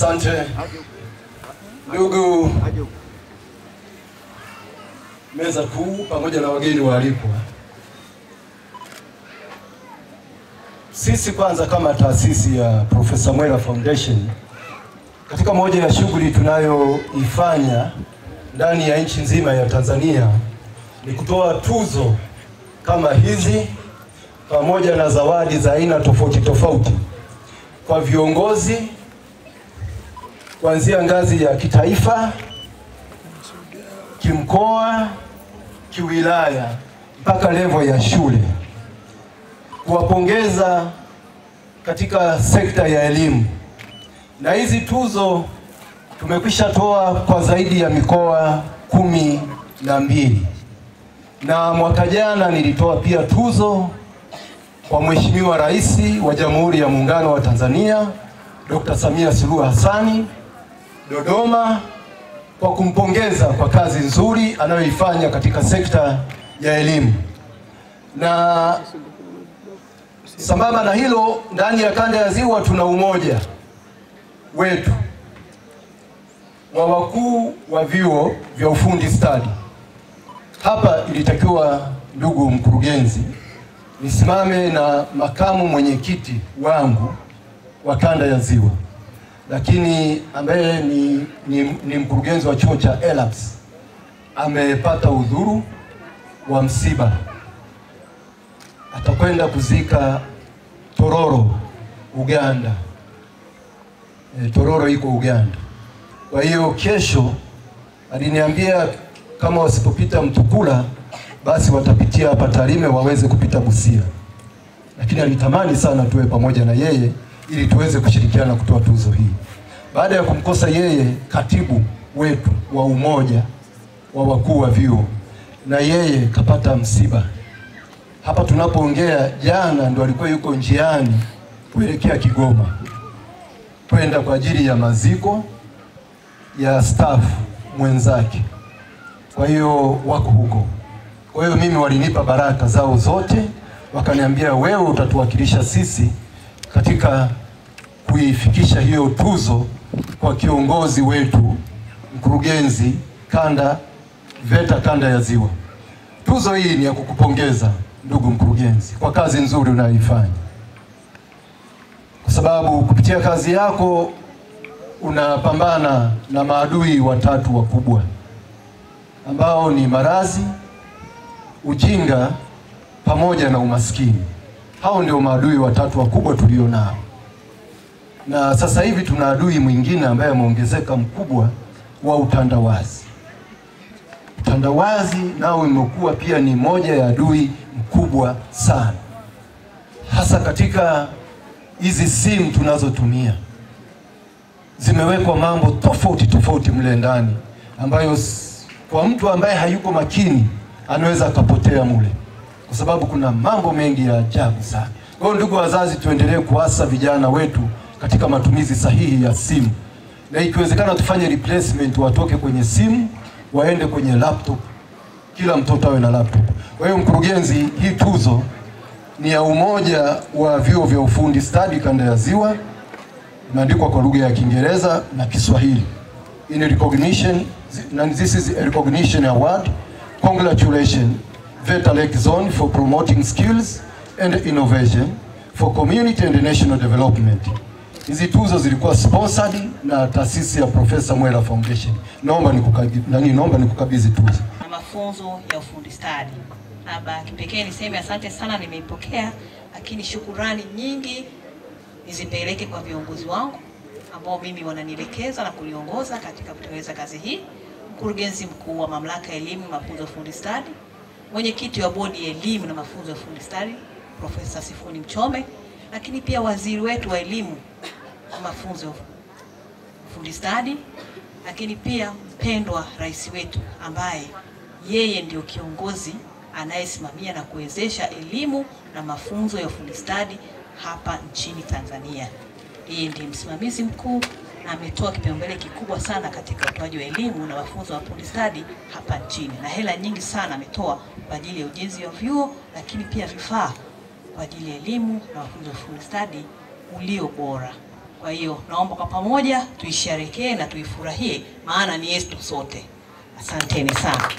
Asante ndugu meza kuu pamoja na wageni waalikwa. Sisi kwanza kama taasisi ya Profesa Mwera Foundation, katika moja ya shughuli tunayoifanya ndani ya nchi nzima ya Tanzania ni kutoa tuzo kama hizi pamoja na zawadi za aina tofauti tofauti kwa viongozi kuanzia ngazi ya kitaifa, kimkoa, kiwilaya mpaka level ya shule, kuwapongeza katika sekta ya elimu. Na hizi tuzo tumekwisha toa kwa zaidi ya mikoa 12. Na mwaka jana nilitoa pia tuzo kwa Mheshimiwa Rais wa Jamhuri ya Muungano wa Tanzania Dr. Samia Suluhu Hassan Dodoma, kwa kumpongeza kwa kazi nzuri anayoifanya katika sekta ya elimu. Na sambamba na hilo, ndani ya kanda ya Ziwa tuna umoja wetu wa wakuu wa vyuo vya ufundi stadi. Hapa ilitakiwa, ndugu mkurugenzi, nisimame na makamu mwenyekiti wangu wa kanda ya Ziwa, lakini ambaye ni mkurugenzi wa chuo cha ELAPS amepata udhuru wa msiba, atakwenda kuzika Tororo, Uganda. Tororo iko Uganda. Kwa hiyo kesho aliniambia kama wasipopita Mtukula basi watapitia hapa Tarime waweze kupita Busia, lakini alitamani sana tuwe pamoja na yeye ili tuweze kushirikiana kutoa tuzo hii. Baada ya kumkosa yeye katibu wetu wa umoja wa wakuu wa vyuo, na yeye kapata msiba. Hapa tunapoongea, jana ndo alikuwa yuko njiani kuelekea Kigoma kwenda kwa ajili ya maziko ya staff mwenzake. Kwa hiyo wako huko. Kwa hiyo mimi walinipa baraka zao zote, wakaniambia wewe utatuwakilisha sisi katika kuifikisha hiyo tuzo kwa kiongozi wetu, mkurugenzi kanda VETA kanda ya Ziwa. Tuzo hii ni ya kukupongeza ndugu mkurugenzi kwa kazi nzuri unayoifanya, kwa sababu kupitia kazi yako unapambana na maadui watatu wakubwa ambao ni maradhi, ujinga pamoja na umaskini. Hao ndio maadui watatu wakubwa tulionao. Na sasa hivi tuna adui mwingine ambaye ameongezeka mkubwa wa utandawazi. Utandawazi nao imekuwa pia ni moja ya adui mkubwa sana, hasa katika hizi simu tunazotumia. Zimewekwa mambo tofauti tofauti mle ndani ambayo kwa mtu ambaye hayuko makini anaweza akapotea mule, kwa sababu kuna mambo mengi ya ajabu sana. Kwa hiyo ndugu wazazi, tuendelee kuasa vijana wetu katika matumizi sahihi ya simu, na ikiwezekana tufanye replacement, watoke kwenye simu waende kwenye laptop. Kila mtoto awe na laptop. Kwa hiyo mkurugenzi, hii tuzo ni ya umoja wa vyuo vya ufundi stadi kanda ya Ziwa, imeandikwa kwa lugha ya Kiingereza na Kiswahili. In recognition, and this is a recognition award. Congratulations VETA Lake Zone for promoting skills and innovation for community and national development. Hizi tuzo zilikuwa sponsored na taasisi ya Profesa Mwera Foundation. Naomba nikukabidhi tuzo. Na mafunzo ya ufundi stadi. Labda kipekee niseme asante sana, nimeipokea, lakini shukurani nyingi nizipeleke kwa viongozi wangu ambao mimi wananielekeza na kuniongoza katika kutekeleza kazi hii. Mkurugenzi mkuu wa Mamlaka ya Elimu, Mafunzo ya Ufundi Stadi, mwenyekiti wa Bodi ya Elimu na Mafunzo ya Ufundi Stadi Profesa Sifuni Mchome, lakini pia waziri wetu wa elimu na mafunzo ya ufundi stadi, lakini pia mpendwa rais wetu ambaye yeye ndio kiongozi anayesimamia na kuwezesha elimu na mafunzo ya ufundi stadi hapa nchini Tanzania. Yeye ndiye msimamizi mkuu na ametoa kipaumbele kikubwa sana katika utoaji wa elimu na mafunzo ya ufundi stadi hapa nchini, na hela nyingi sana ametoa kwa ajili ya ujenzi wa vyuo, lakini pia vifaa kwa ajili ya elimu na mafunzo ya ufundi stadi ulio bora. Kwa hiyo naomba kwa pamoja tuisherekee na tuifurahie, maana ni yetu sote. Asanteni sana.